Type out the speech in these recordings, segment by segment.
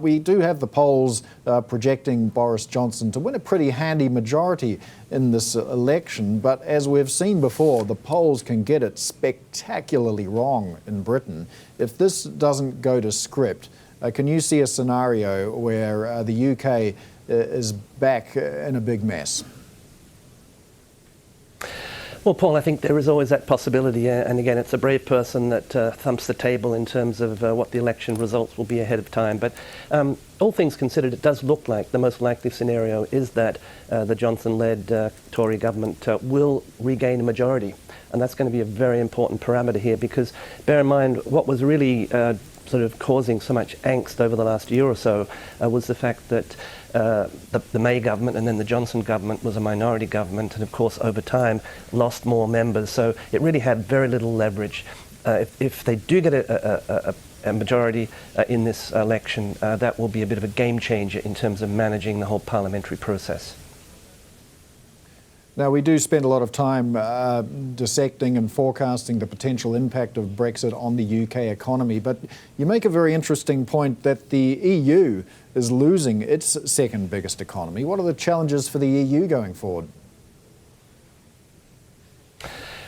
We do have the polls projecting Boris Johnson to win a pretty handy majority in this election, but as we've seen before, the polls can get it spectacularly wrong in Britain. If this doesn't go to script, can you see a scenario where the UK is back in a big mess? Well, Paul, I think there is always that possibility, and again, it's a brave person that thumps the table in terms of what the election results will be ahead of time. But all things considered, it does look like the most likely scenario is that the Johnson-led Tory government will regain a majority. And that's going to be a very important parameter here, because bear in mind, what was really sort of causing so much angst over the last year or so was the fact that the May government and then the Johnson government was a minority government, and of course over time lost more members, so it really had very little leverage. If they do get a majority in this election, that will be a bit of a game changer in terms of managing the whole parliamentary process. Now, we do spend a lot of time dissecting and forecasting the potential impact of Brexit on the UK economy, but you make a very interesting point that the EU is losing its second biggest economy. What are the challenges for the EU going forward?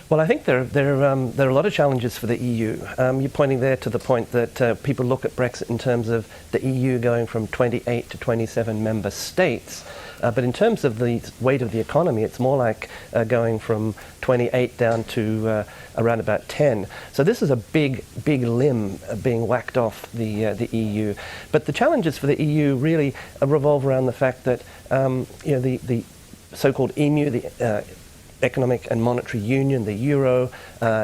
Well, I think there are a lot of challenges for the EU. You're pointing there to the point that people look at Brexit in terms of the EU going from 28 to 27 member states. But in terms of the weight of the economy, it's more like going from 28 down to around about 10. So this is a big limb being whacked off the EU. But the challenges for the EU really revolve around the fact that the so-called EMU, the Economic and Monetary Union, the euro,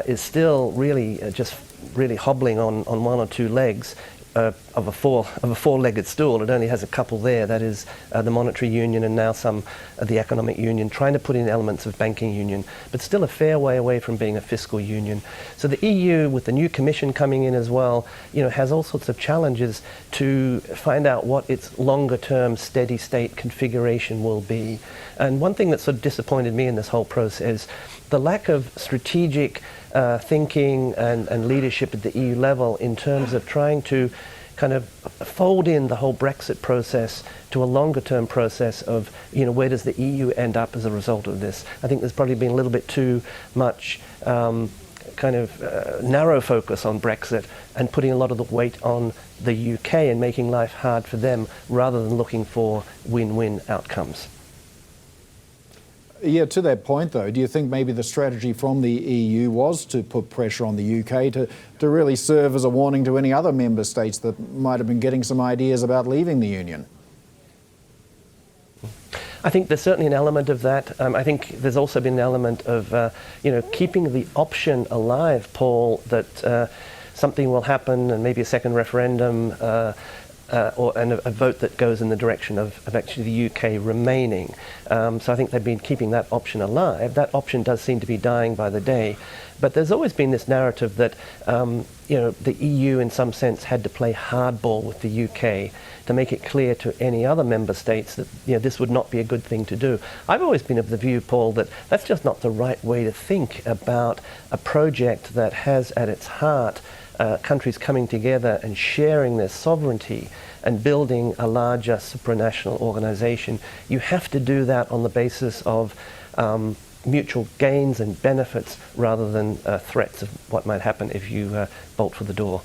is still really just hobbling on one or two legs. Of a four-legged stool. It only has a couple there. That is the monetary union and now some of the economic union, trying to put in elements of banking union, but still a fair way away from being a fiscal union. So the EU, with the new commission coming in as well, has all sorts of challenges to find out what its longer-term steady-state configuration will be. And one thing that sort of disappointed me in this whole process is the lack of strategic thinking and leadership at the EU level in terms of trying to kind of fold in the whole Brexit process to a longer term process of, where does the EU end up as a result of this? I think there's probably been a little bit too much narrow focus on Brexit and putting a lot of the weight on the UK and making life hard for them rather than looking for win-win outcomes. Yeah, to that point though, do you think maybe the strategy from the EU was to put pressure on the UK to really serve as a warning to any other member states that might have been getting some ideas about leaving the Union? I think there's certainly an element of that. I think there's also been an element of, keeping the option alive, Paul, that something will happen and maybe a second referendum and a vote that goes in the direction of actually the UK remaining. So I think they've been keeping that option alive. That option does seem to be dying by the day. But there's always been this narrative that the EU in some sense had to play hardball with the UK to make it clear to any other member states that this would not be a good thing to do. I've always been of the view, Paul, that that's just not the right way to think about a project that has at its heart countries coming together and sharing their sovereignty and building a larger supranational organization. You have to do that on the basis of mutual gains and benefits rather than threats of what might happen if you bolt for the door.